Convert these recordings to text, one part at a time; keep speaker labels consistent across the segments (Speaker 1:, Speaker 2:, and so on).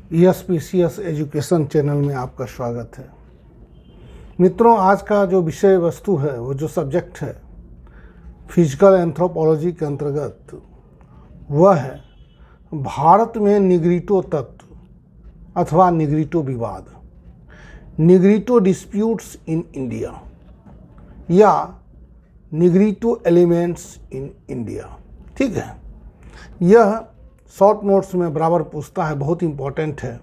Speaker 1: ESPCS education channel में आपका स्वागत है। मित्रों, आज का जो विषय वस्तु है, वो जो सब्जेक्ट है फिजिकल एंथ्रोपोलॉजी के अंतर्गत, वह है भारत में निग्रिटो तत्व अथवा निग्रिटो विवाद, निग्रिटो डिस्प्यूट्स इन इंडिया या निग्रिटो एलिमेंट्स इन इंडिया। ठीक है, यह शॉर्ट नोट्स में बराबर पूछता है, बहुत इंपॉर्टेंट है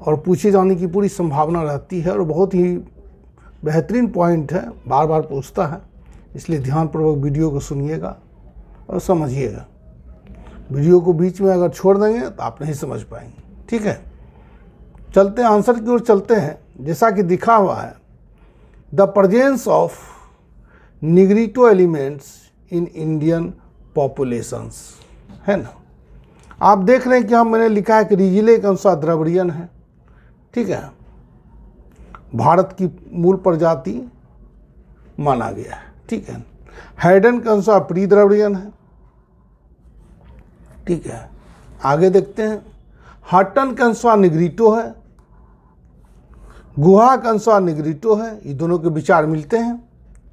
Speaker 1: और पूछे जाने की पूरी संभावना रहती है और बहुत ही बेहतरीन पॉइंट है, बार बार पूछता है। इसलिए ध्यानपूर्वक वीडियो को सुनिएगा और समझिएगा। वीडियो को बीच में अगर छोड़ देंगे तो आप नहीं समझ पाएंगे। ठीक है, चलते हैं आंसर की ओर चलते हैं। जैसा कि दिखा हुआ है, the presence of Negrito elements in Indian populations, है ना। आप देख रहे हैं कि मैंने लिखा है कि रिजिले के अनुसार द्रविड़ियन है। ठीक है, भारत की मूल प्रजाति माना गया है। ठीक है, हैडन के अनुसार प्री द्रविड़ियन है। ठीक है, आगे देखते हैं। हटन के अनुसार निग्रिटो है, गुहा के अनुसार निग्रिटो है। ये दोनों के विचार मिलते हैं।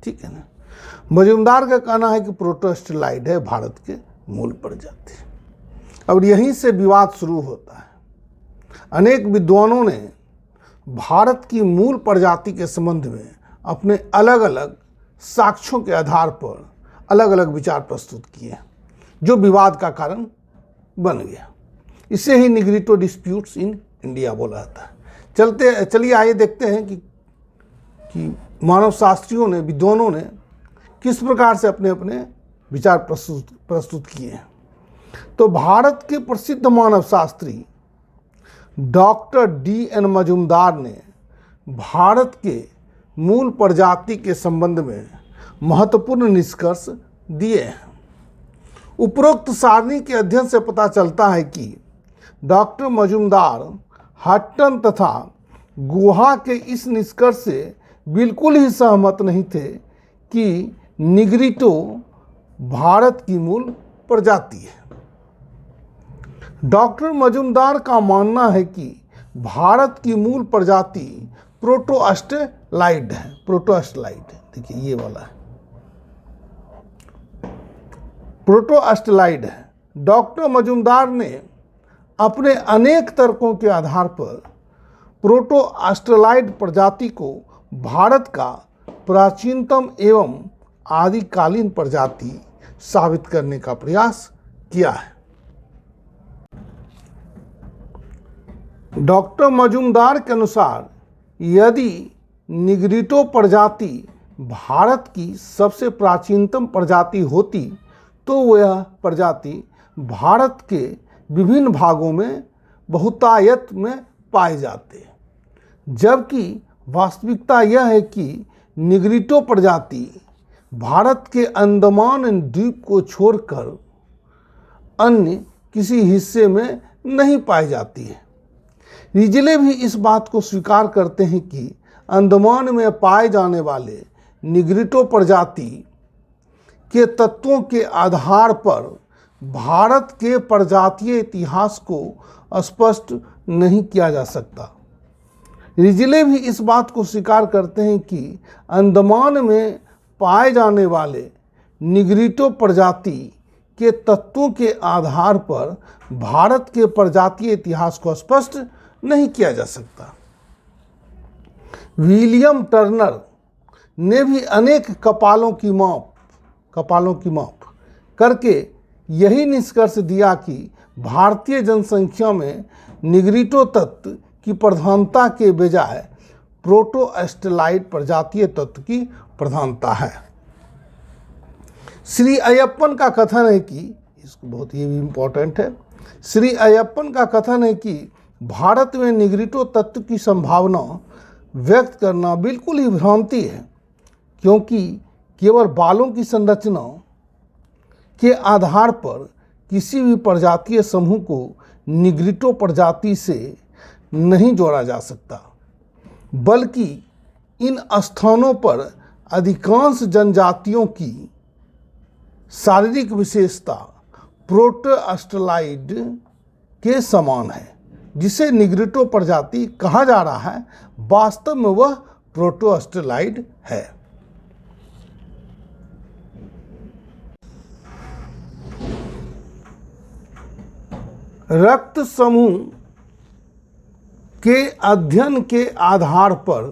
Speaker 1: ठीक है ना। मजूमदार का कहना है कि प्रोटोस्टलाइड है भारत के मूल प्रजाति। अब यहीं से विवाद शुरू होता है। अनेक विद्वानों ने भारत की मूल प्रजाति के संबंध में अपने अलग अलग साक्ष्यों के आधार पर अलग अलग विचार प्रस्तुत किए, जो विवाद का कारण बन गया। इसे ही निग्रिटो डिस्प्यूट्स इन इंडिया बोला जाता है। चलिए आइए देखते हैं कि मानव शास्त्रियों ने, विद्वानों ने किस प्रकार से अपने अपने विचार प्रस्तुत किए हैं। तो भारत के प्रसिद्ध मानव शास्त्री डॉक्टर D.N. मजूमदार ने भारत के मूल प्रजाति के संबंध में महत्वपूर्ण निष्कर्ष दिए हैं। उपरोक्त सारणी के अध्ययन से पता चलता है कि डॉक्टर मजूमदार हट्टन तथा गुहा के इस निष्कर्ष से बिल्कुल ही सहमत नहीं थे कि निग्रिटो भारत की मूल प्रजाति है। डॉक्टर मजूमदार का मानना है कि भारत की मूल प्रजाति प्रोटोस्टलाइड है। देखिए ये वाला है, प्रोटोस्टलाइड है। डॉक्टर मजूमदार ने अपने अनेक तर्कों के आधार पर प्रोटोस्टलाइड प्रजाति को भारत का प्राचीनतम एवं आदिकालीन प्रजाति साबित करने का प्रयास किया है। डॉक्टर मजूमदार के अनुसार यदि निग्रिटो प्रजाति भारत की सबसे प्राचीनतम प्रजाति होती तो वह प्रजाति भारत के विभिन्न भागों में बहुतायत में पाए जाते, जबकि वास्तविकता यह है कि निग्रिटो प्रजाति भारत के अंडमान द्वीप को छोड़कर अन्य किसी हिस्से में नहीं पाई जाती है। रिजिले भी इस बात को स्वीकार करते हैं कि अंडमान में पाए जाने वाले निग्रिटो प्रजाति के तत्वों के आधार पर भारत के प्रजातीय इतिहास को स्पष्ट नहीं किया जा सकता। रिजिले भी इस बात को स्वीकार करते हैं कि अंडमान में पाए जाने वाले निग्रिटो प्रजाति के तत्वों के आधार पर भारत के प्रजातीय इतिहास को स्पष्ट नहीं किया जा सकता। विलियम टर्नर ने भी अनेक कपालों की माप करके यही निष्कर्ष दिया कि भारतीय जनसंख्या में निग्रिटो तत्व की प्रधानता के बजाय प्रोटोस्टलाइड प्रजातीय तत्व की प्रधानता है। श्री अय्यप्पन का कथन है कि, इसको बहुत ही इम्पोर्टेंट है, श्री अय्यप्पन का कथन है कि भारत में निग्रिटो तत्व की संभावना व्यक्त करना बिल्कुल ही भ्रांति है, क्योंकि केवल बालों की संरचना के आधार पर किसी भी प्रजातीय समूह को निग्रिटो प्रजाति से नहीं जोड़ा जा सकता, बल्कि इन स्थानों पर अधिकांश जनजातियों की शारीरिक विशेषता प्रोटोस्टलाइड के समान है। जिसे निग्रिटो प्रजाति कहा जा रहा है, वास्तव में वह प्रोटोस्टेरॉइड है। रक्त समूह के अध्ययन के आधार पर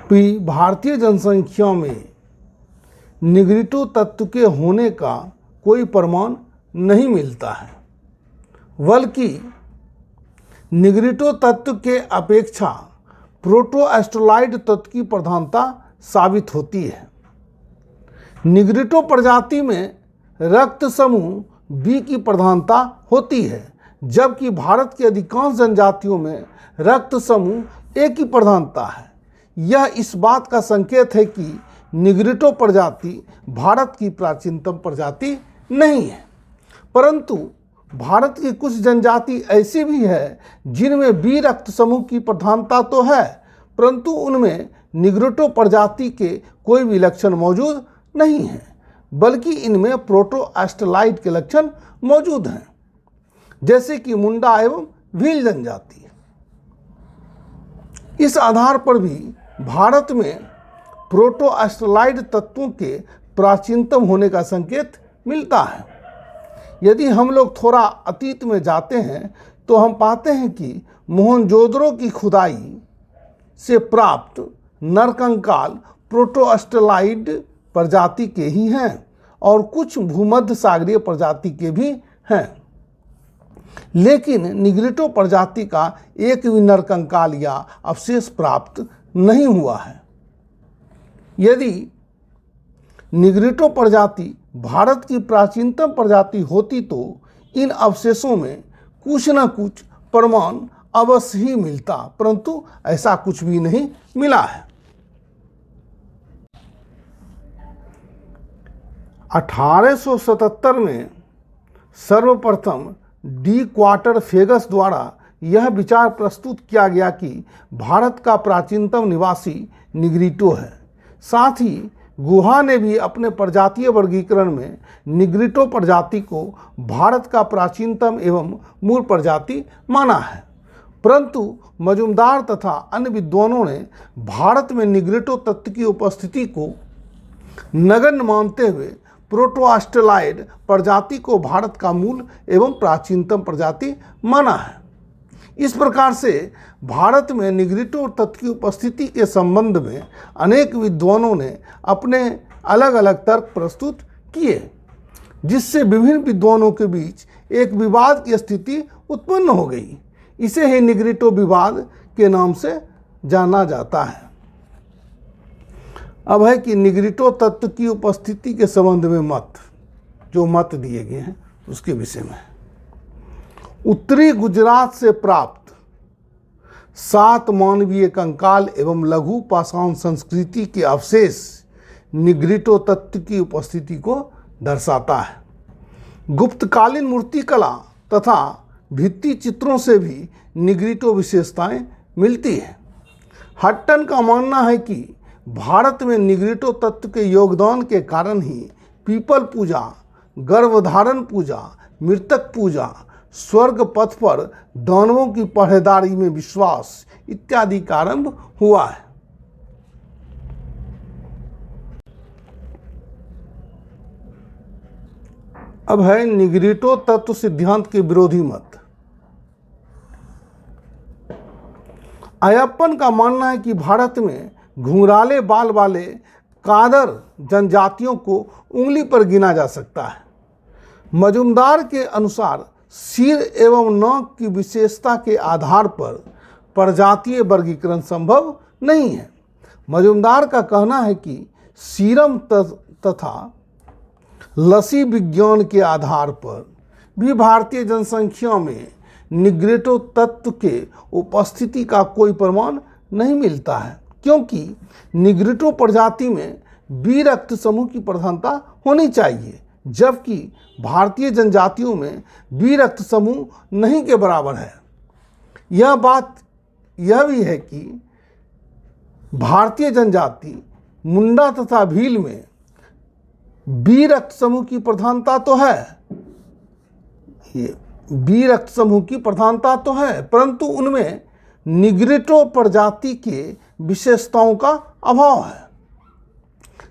Speaker 1: भी भारतीय जनसंख्या में निग्रिटो तत्व के होने का कोई प्रमाण नहीं मिलता है, बल्कि निग्रिटो तत्व के अपेक्षा प्रोटोस्टेरॉइड तत्व की प्रधानता साबित होती है। निग्रिटो प्रजाति में रक्त समूह बी की प्रधानता होती है, जबकि भारत की अधिकांश जनजातियों में रक्त समूह ए की प्रधानता है। यह इस बात का संकेत है कि निग्रिटो प्रजाति भारत की प्राचीनतम प्रजाति नहीं है, परंतु भारत की कुछ जनजाति ऐसी भी है जिनमें बी रक्त समूह की प्रधानता तो है, परंतु उनमें निग्रिटो प्रजाति के कोई भी लक्षण मौजूद नहीं है, बल्कि इनमें प्रोटोस्टेरॉइड के लक्षण मौजूद हैं, जैसे कि मुंडा एवं भील जनजाति। इस आधार पर भी भारत में प्रोटोस्टेरॉइड तत्वों के प्राचीनतम होने का संकेत मिलता है। यदि हम लोग थोड़ा अतीत में जाते हैं तो हम पाते हैं कि मोहनजोदड़ो की खुदाई से प्राप्त नरकंकाल प्रोटोस्टेरॉइड प्रजाति के ही हैं और कुछ भूमध्य सागरीय प्रजाति के भी हैं, लेकिन निग्रिटो प्रजाति का एक भी नरकंकाल या अवशेष प्राप्त नहीं हुआ है। यदि निग्रिटो प्रजाति भारत की प्राचीनतम प्रजाति होती तो इन अवशेषों में कुछ न कुछ प्रमाण अवश्य ही मिलता, परंतु ऐसा कुछ भी नहीं मिला है। 1877 में सर्वप्रथम डी क्वार्टरफेगस द्वारा यह विचार प्रस्तुत किया गया कि भारत का प्राचीनतम निवासी निग्रिटो है। साथ ही गुहा ने भी अपने प्रजातीय वर्गीकरण में निग्रिटो प्रजाति को भारत का प्राचीनतम एवं मूल प्रजाति माना है, परंतु मजुमदार तथा अन्य विद्वानों ने भारत में निग्रिटो तत्व की उपस्थिति को नगण्य मानते हुए प्रोटोस्टेरॉइड प्रजाति को भारत का मूल एवं प्राचीनतम प्रजाति माना है। इस प्रकार से भारत में निग्रिटो तत्व की उपस्थिति के संबंध में अनेक विद्वानों ने अपने अलग अलग तर्क प्रस्तुत किए, जिससे विभिन्न विद्वानों के बीच एक विवाद की स्थिति उत्पन्न हो गई। इसे ही निग्रिटो विवाद के नाम से जाना जाता है। अब है कि निग्रिटो तत्व की उपस्थिति के संबंध में मत दिए गए हैं उसके विषय में। उत्तरी गुजरात से प्राप्त 7 मानवीय कंकाल एवं लघु पाषाण संस्कृति के अवशेष निग्रिटो तत्व की उपस्थिति को दर्शाता है। गुप्तकालीन मूर्तिकला तथा भित्ति चित्रों से भी निग्रिटो विशेषताएं मिलती हैं। हट्टन का मानना है कि भारत में निग्रिटो तत्व के योगदान के कारण ही पीपल पूजा, गर्भधारण पूजा, मृतक पूजा, स्वर्ग पथ पर दानवों की पहरेदारी में विश्वास इत्यादि का आरंभ हुआ है। अब है निग्रिटो तत्व सिद्धांत के विरोधी मत। अयप्पन का मानना है कि भारत में घुंघराले बाल वाले कादर जनजातियों को उंगली पर गिना जा सकता है। मजुमदार के अनुसार सिर एवं नाक की विशेषता के आधार पर प्रजातीय वर्गीकरण संभव नहीं है। मजुमदार का कहना है कि सीरम तथा लसी विज्ञान के आधार पर भी भारतीय जनसंख्या में निग्रिटो तत्व के उपस्थिति का कोई प्रमाण नहीं मिलता है, क्योंकि निग्रिटो प्रजाति में बी रक्त समूह की प्रधानता होनी चाहिए, जबकि भारतीय जनजातियों में बी रक्त समूह नहीं के बराबर है। यह बात यह भी है कि भारतीय जनजाति मुंडा तथा भील में बी रक्त समूह की प्रधानता तो है, ये बी रक्त समूह की प्रधानता तो है, परंतु उनमें निग्रिटो प्रजाति के विशेषताओं का अभाव है।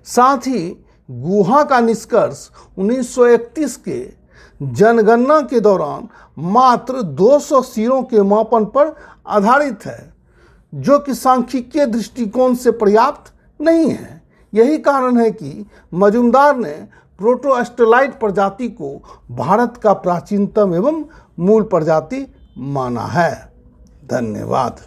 Speaker 1: साथ ही गुहा का निष्कर्ष 1931 के जनगणना के दौरान मात्र 200 सिरों के मापन पर आधारित है, जो कि सांख्यिकीय दृष्टिकोण से पर्याप्त नहीं है। यही कारण है कि मजुमदार ने प्रोटोस्टेलाइट प्रजाति को भारत का प्राचीनतम एवं मूल प्रजाति माना है। धन्यवाद।